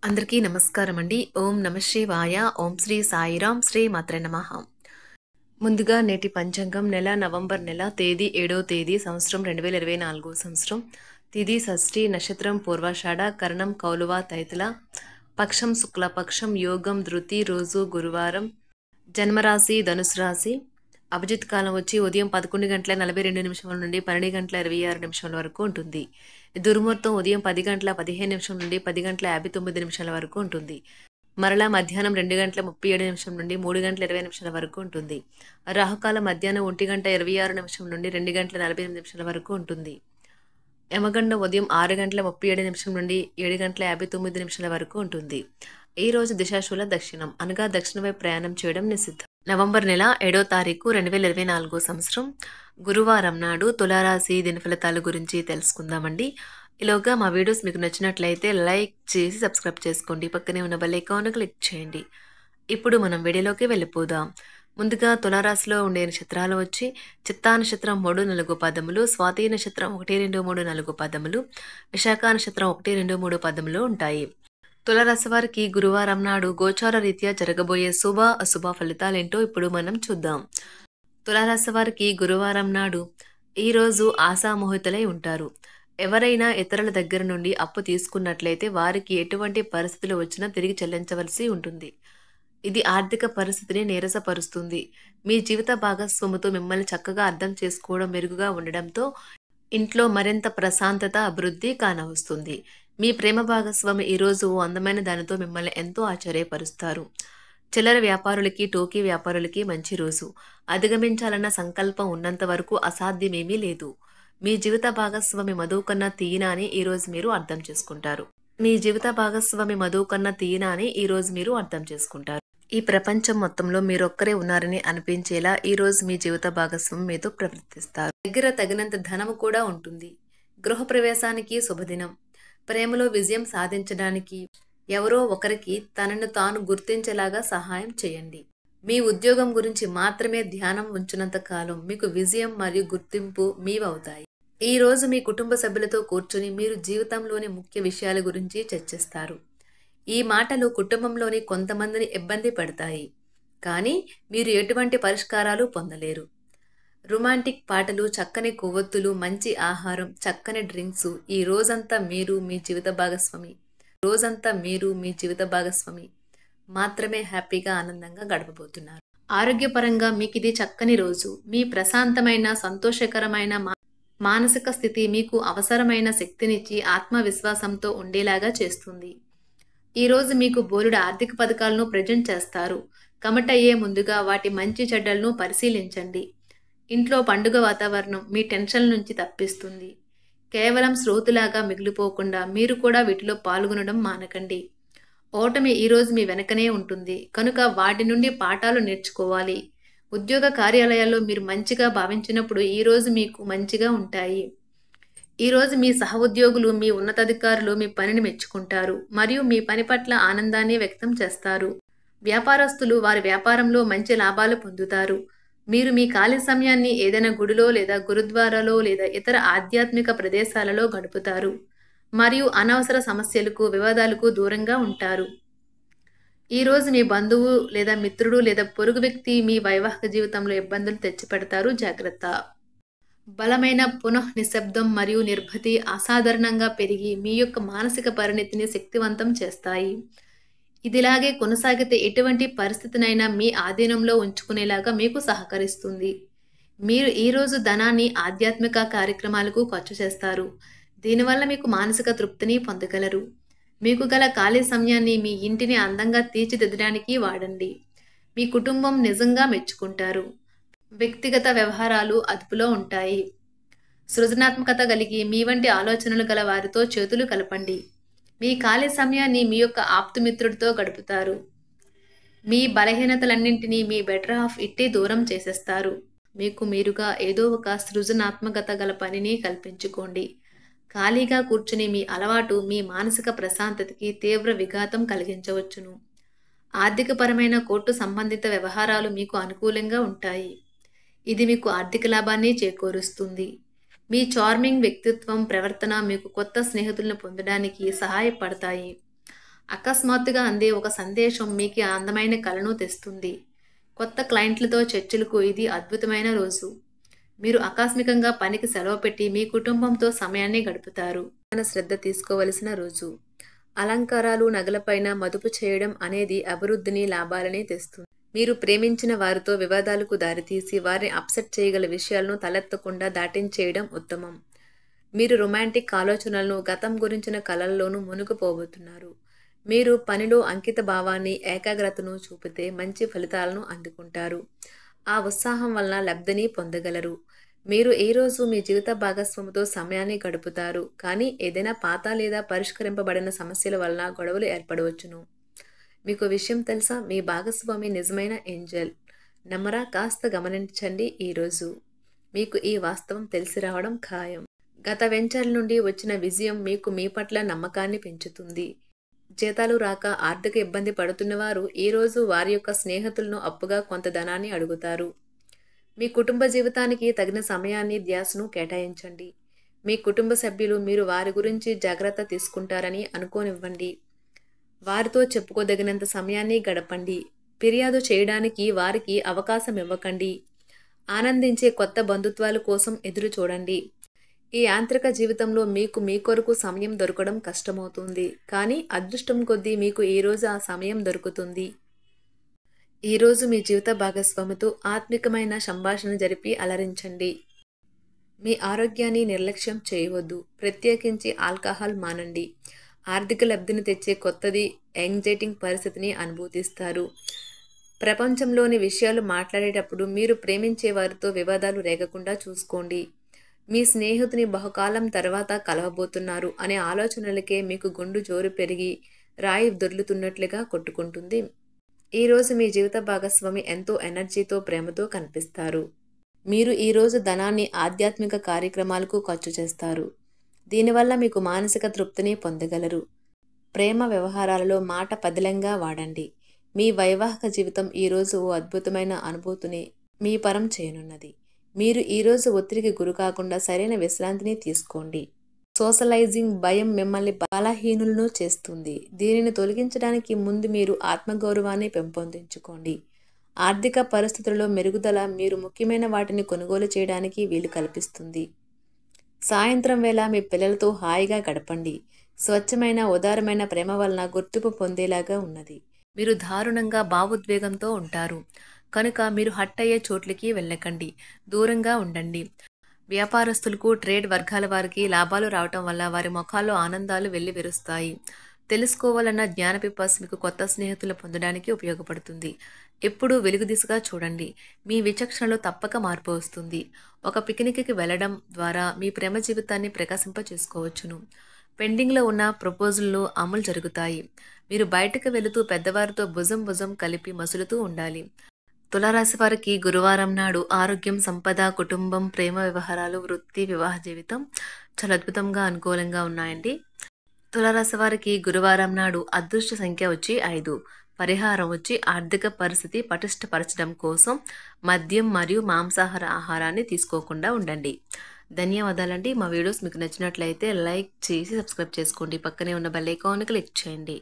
అందరికీ నమస్కారం అండి. ఓం నమ శివాయ. ఓం శ్రీ సాయిరాం. శ్రీ మాత్రే నమః. ముందుగా నేటి పంచాంగం నెల నవంబర్ నెల తేదీ 7వ తేదీ సంవత్సరం 2024 సంవత్సరం. తిథి షష్ఠి, నక్షత్రం పూర్వాషాఢ, కరణం కౌలువ తైతుల, పక్షం శుక్లపక్షం, యోగం ధృతి, రోజు గురువారం, జన్మరాశి ధనుసు రాశి. అభిజిత్ కాలం వచ్చి ఉదయం 11:42 నుండి 12:26 వరకు ఉంటుంది. దుర్ముహూర్తం ఉదయం 10:15 నుండి 10:59 వరకు ఉంటుంది. మరలా మధ్యాహ్నం 2:37 నుండి 3:20 వరకు ఉంటుంది. రాహుకాలం మధ్యాహ్నం 1:26 నుండి 2:48 వరకు ఉంటుంది. యమగండం ఉదయం 6:37 నుండి 7:59 వరకు ఉంటుంది. ఈ రోజు దిశాశూల దక్షిణం అనగా దక్షిణ వైపు ప్రయాణం చేయడం నిషిద్ధం. నవంబర్ నెల 7వ తారీఖు 2024 సంవత్సరం గురువారం నాడు తులారాశి దినఫలితాల గురించి తెలుసుకుందామండి. ఈలోగా మా వీడియోస్ మీకు నచ్చినట్లయితే లైక్ చేసి సబ్స్క్రైబ్ చేసుకోండి. పక్కనే ఉన్న బెల్ ఐకాన్ క్లిక్ చేయండి. ఇప్పుడు మనం వీడియోలోకి వెళ్ళిపోదాం. ముందుగా తులారాశిలో ఉండే నక్షత్రాలు వచ్చి చిత్తా నక్షత్రం 3, 4 పదములు, స్వాతి నక్షత్రం 1, 2, 3, 4 పదములు, విశాఖ నక్షత్రం 1, 2, 3 పదములు ఉంటాయి. తులారాశి వారికి గురువారం నాడు గోచార రీత్యా జరగబోయే శుభ అశుభ ఫలితాలేంటో ఇప్పుడు మనం చూద్దాం. తులారాశి వారికి గురువారం నాడు ఈరోజు ఆశామోహితులై ఉంటారు. ఎవరైనా ఇతరుల దగ్గర నుండి అప్పు తీసుకున్నట్లయితే వారికి ఎటువంటి పరిస్థితులు వచ్చినా తిరిగి చెల్లించవలసి ఉంటుంది. ఇది ఆర్థిక పరిస్థితిని నీరసపరుస్తుంది. మీ జీవిత భాగస్వామితో మిమ్మల్ని చక్కగా అర్థం చేసుకోవడం మెరుగుగా ఉండడంతో ఇంట్లో మరింత ప్రశాంతత, అభివృద్ధి కానవస్తుంది. మీ ప్రేమ భాగస్వామి ఈరోజు ఓ అందమైన దానితో మిమ్మల్ని ఎంతో ఆశ్చర్యపరుస్తారు. చిల్లర వ్యాపారులకి, టోకీ వ్యాపారులకి మంచి రోజు. అధిగమించాలన్న సంకల్పం ఉన్నంత వరకు అసాధ్యమేమీ లేదు. మీ జీవిత భాగస్వామి మధువు కన్నా తీయన అని ఈరోజు మీరు అర్థం చేసుకుంటారు. మీ జీవిత భాగస్వామి మధువు కన్నా తీయన అని ఈరోజు మీరు అర్థం చేసుకుంటారు. ఈ ప్రపంచం మొత్తంలో మీరొక్కరే ఉన్నారని అనిపించేలా ఈరోజు మీ జీవిత భాగస్వామి మీతో ప్రవర్తిస్తారు. దగ్గర తగినంత ధనము కూడా ఉంటుంది. గృహప్రవేశానికి శుభదినం. ప్రేమలో విజయం సాధించడానికి ఎవరో ఒకరికి తనను తాను గుర్తించేలాగా సహాయం చేయండి. మీ ఉద్యోగం గురించి మాత్రమే ధ్యానం ఉంచినంత కాలం మీకు విజయం మరియు గుర్తింపు మీవవుతాయి. ఈ రోజు మీ కుటుంబ సభ్యులతో కూర్చుని మీరు జీవితంలోని ముఖ్య విషయాల గురించి చర్చిస్తారు. ఈ మాటలు కుటుంబంలోని కొంతమందిని ఇబ్బంది పెడతాయి, కానీ మీరు ఎటువంటి పరిష్కారాలు పొందలేరు. రొమాంటిక్ పాటలు, చక్కని కొవ్వొత్తులు, మంచి ఆహారం, చక్కని డ్రింక్స్ ఈ రోజంతా మీరు మీ జీవిత భాగస్వామి మాత్రమే హ్యాపీగా ఆనందంగా గడపబోతున్నారు. ఆరోగ్యపరంగా మీకు ఇది చక్కని రోజు. మీ ప్రశాంతమైన, సంతోషకరమైన మానసిక స్థితి మీకు అవసరమైన శక్తినిచ్చి ఆత్మవిశ్వాసంతో ఉండేలాగా చేస్తుంది. ఈరోజు మీకు బోలెడు ఆర్థిక పథకాలను ప్రజెంట్ చేస్తారు. కమిటయ్యే ముందుగా వాటి మంచి చెడ్డలను పరిశీలించండి. ఇంట్లో పండుగ వాతావరణం మీ టెన్షన్ నుంచి తప్పిస్తుంది. కేవలం శ్రోతలాగా మిగిలిపోకుండా మీరు కూడా వీటిలో పాల్గొనడం మానకండి. ఓటమి ఈరోజు మీ వెనకనే ఉంటుంది, కనుక వాటి నుండి పాఠాలు నేర్చుకోవాలి. ఉద్యోగ కార్యాలయాల్లో మీరు మంచిగా భావించినప్పుడు ఈరోజు మీకు మంచిగా ఉంటాయి. ఈరోజు మీ సహోద్యోగులు, మీ ఉన్నతాధికారులు మీ పనిని మెచ్చుకుంటారు మరియు మీ పని పట్ల ఆనందాన్ని వ్యక్తం చేస్తారు. వ్యాపారస్తులు వారి వ్యాపారంలో మంచి లాభాలు పొందుతారు. మీరు మీ ఖాళీ సమయాన్ని ఏదైనా గుడిలో లేదా గురుద్వారాలో లేదా ఇతర ఆధ్యాత్మిక ప్రదేశాలలో గడుపుతారు మరియు అనవసర సమస్యలకు, వివాదాలకు దూరంగా ఉంటారు. ఈరోజు మీ బంధువు లేదా మిత్రుడు లేదా పొరుగు వ్యక్తి మీ వైవాహిక జీవితంలో ఇబ్బందులు తెచ్చిపెడతారు, జాగ్రత్త. బలమైన నిశ్శబ్దం మరియు నిర్భతి అసాధారణంగా పెరిగి మీ యొక్క మానసిక పరిణతిని శక్తివంతం చేస్తాయి. ఇదిలాగే కొనసాగితే ఎటువంటి పరిస్థితినైనా మీ ఆధీనంలో ఉంచుకునేలాగా మీకు సహకరిస్తుంది. మీరు ఈరోజు ధనాన్ని ఆధ్యాత్మిక కార్యక్రమాలకు ఖర్చు చేస్తారు. దీనివల్ల మీకు మానసిక తృప్తిని పొందగలరు. మీకు గల ఖాళీ సమయాన్ని మీ ఇంటిని అందంగా తీర్చిదిద్దడానికి వాడండి. మీ కుటుంబం నిజంగా మెచ్చుకుంటారు. వ్యక్తిగత వ్యవహారాలు అదుపులో ఉంటాయి. సృజనాత్మకత కలిగి మీ వంటి ఆలోచనలు గల వారితో చేతులు కలపండి. మీ ఖాళీ సమయాన్ని మీ యొక్క ఆప్తుమిత్రుడితో గడుపుతారు. మీ బలహీనతలన్నింటినీ మీ బెటర్ హాఫ్ ఇట్టే దూరం చేసేస్తారు. మీకు మీరుగా ఏదో ఒక సృజనాత్మకత గల పనిని కల్పించుకోండి. ఖాళీగా కూర్చుని మీ అలవాటు మీ మానసిక ప్రశాంతతకి తీవ్ర విఘాతం కలిగించవచ్చును. ఆర్థికపరమైన కోర్టు సంబంధిత వ్యవహారాలు మీకు అనుకూలంగా ఉంటాయి. ఇది మీకు ఆర్థిక లాభాన్ని చేకూరుస్తుంది. మీ చార్మింగ్ వ్యక్తిత్వం, ప్రవర్తన మీకు కొత్త స్నేహితులను పొందడానికి సహాయపడతాయి. అకస్మాత్తుగా అందే ఒక సందేశం మీకు అందమైన కలను తెస్తుంది. కొత్త క్లయింట్లతో చర్చలకు ఇది అద్భుతమైన రోజు. మీరు ఆకస్మికంగా పనికి సెలవు పెట్టి మీ కుటుంబంతో సమయాన్ని గడుపుతారు. శ్రద్ధ తీసుకోవలసిన రోజు. అలంకారాలు, నగలపైన మదుపు చేయడం అనేది అభివృద్ధిని, లాభాలని తెస్తుంది. మీరు ప్రేమించిన వారితో వివాదాలకు దారితీసి వారిని అప్సెట్ చేయగల విషయాలను తలెత్తకుండా దాటించేయడం ఉత్తమం. మీరు రొమాంటిక్ ఆలోచనలను, గతం గురించిన కలల్లోనూ మునిగిపోబోతున్నారు. మీరు పనిలో అంకిత భావాన్ని, ఏకాగ్రతను చూపితే మంచి ఫలితాలను అందుకుంటారు. ఆ ఉత్సాహం వలన లబ్ధిని పొందగలరు. మీరు ఈ రోజు మీ జీవిత భాగస్వామితో సమయాన్ని గడుపుతారు. కానీ ఏదైనా పాత లేదా పరిష్కరింపబడిన సమస్యల వలన గొడవలు ఏర్పడవచ్చును. మీకు విషయం తెలుసా? మీ భాగస్వామి నిజమైన ఏంజెల్. నమ్మరా? కాస్త గమనించండి. ఈరోజు మీకు ఈ వాస్తవం తెలిసి రావడం ఖాయం. గత వెంచర్ల నుండి వచ్చిన విజయం మీకు మీ పట్ల నమ్మకాన్ని పెంచుతుంది. జీతాలు రాక ఆర్థిక ఇబ్బంది పడుతున్నవారు ఈరోజు వారి యొక్క స్నేహితులను అప్పుగా కొంత ధనాన్ని అడుగుతారు. మీ కుటుంబ జీవితానికి తగిన సమయాన్ని, ధ్యాసను కేటాయించండి. మీ కుటుంబ సభ్యులు మీరు వారి గురించి జాగ్రత్త తీసుకుంటారని అనుకోనివ్వండి. వారితో చెప్పుకోదగినంత సమయాన్ని గడపండి. ఫిర్యాదు చేయడానికి వారికి అవకాశం ఇవ్వకండి. ఆనందించే కొత్త బంధుత్వాల కోసం ఎదురు చూడండి. ఈ యాంత్రిక జీవితంలో మీకు మీ కొరకు సమయం దొరకడం కష్టమవుతుంది. కానీ అదృష్టం కొద్దీ మీకు ఈరోజు ఆ సమయం దొరుకుతుంది. ఈరోజు మీ జీవిత భాగస్వామితో ఆత్మికమైన సంభాషణ జరిపి అలరించండి. మీ ఆరోగ్యాన్ని నిర్లక్ష్యం చేయవద్దు. ప్రత్యేకించి ఆల్కహాల్ మానండి. ఆర్థిక లబ్ధిని తెచ్చే కొత్తది యాంగ్జైటింగ్ పరిస్థితిని అనుభూతిస్తారు. ప్రపంచంలోని విషయాలు మాట్లాడేటప్పుడు మీరు ప్రేమించే వారితో వివాదాలు రేగకుండా చూసుకోండి. మీ స్నేహితుని బహుకాలం తర్వాత కలవబోతున్నారు అనే ఆలోచనలకే మీకు గుండు జోరు పెరిగి రాయి దొర్లుతున్నట్లుగా కొట్టుకుంటుంది. ఈరోజు మీ జీవిత భాగస్వామి ఎంతో ఎనర్జీతో, ప్రేమతో కనిపిస్తారు. మీరు ఈరోజు ధనాన్ని ఆధ్యాత్మిక కార్యక్రమాలకు ఖర్చు చేస్తారు. దీనివల్ల మీకు మానసిక తృప్తిని పొందగలరు. ప్రేమ వ్యవహారాలలో మాట పదిలంగా వాడండి. మీ వైవాహిక జీవితం ఈరోజు ఓ అద్భుతమైన అనుభూతిని మీ పరం చేయనున్నది. మీరు ఈరోజు ఒత్తిడికి గురి కాకుండా సరైన విశ్రాంతిని తీసుకోండి. సోషలైజింగ్ భయం మిమ్మల్ని బలహీనులను చేస్తుంది. దీనిని తొలగించడానికి ముందు మీరు ఆత్మగౌరవాన్ని పెంపొందించుకోండి. ఆర్థిక పరిస్థితులలో మెరుగుదల మీరు ముఖ్యమైన వాటిని కొనుగోలు చేయడానికి వీలు కల్పిస్తుంది. సాయంత్రం వేళ మీ పిల్లలతో హాయిగా గడపండి. స్వచ్ఛమైన, ఉదారమైన ప్రేమ వలన గుర్తింపు పొందేలాగా ఉన్నది. మీరు దారుణంగా భావోద్వేగంతో ఉంటారు కనుక మీరు హట్ అయ్యే చోట్లకి వెళ్ళకండి. దూరంగా ఉండండి. వ్యాపారస్తులకు, ట్రేడ్ వర్గాల వారికి లాభాలు రావటం వల్ల వారి ముఖాల్లో ఆనందాలు వెల్లివిరుస్తాయి. తెలుసుకోవాలన్న జ్ఞానపిపాస మీకు కొత్త స్నేహితులు పొందడానికి ఉపయోగపడుతుంది. ఎప్పుడూ వెలుగు దిశగా చూడండి. మీ విచక్షణలో తప్పక మార్పు వస్తుంది. ఒక పిక్నిక్కి వెళ్ళడం ద్వారా మీ ప్రేమ జీవితాన్ని ప్రకాశింప చేసుకోవచ్చును. పెండింగ్లో ఉన్న ప్రపోజల్లు అమలు జరుగుతాయి. మీరు బయటకు వెళుతూ పెద్దవారితో భుజం కలిపి మసులుతూ ఉండాలి. తులారాశి వారికి గురువారం నాడు ఆరోగ్యం, సంపద, కుటుంబం, ప్రేమ వ్యవహారాలు, వృత్తి, వివాహ జీవితం చాలా అద్భుతంగా, అనుకూలంగా ఉన్నాయండి. తులారాశి వారికి గురువారం నాడు అదృష్ట సంఖ్య వచ్చి 5. పరిహారం వచ్చి ఆర్థిక పరిస్థితి పటిష్టపరచడం కోసం మద్యం మరియు మాంసాహార ఆహారాన్ని తీసుకోకుండా ఉండండి. ధన్యవాదాలండి. మా వీడియోస్ మీకు నచ్చినట్లయితే లైక్ చేసి సబ్స్క్రైబ్ చేసుకోండి. పక్కనే ఉన్న బెల్ ఐకాన్ క్లిక్ చేయండి.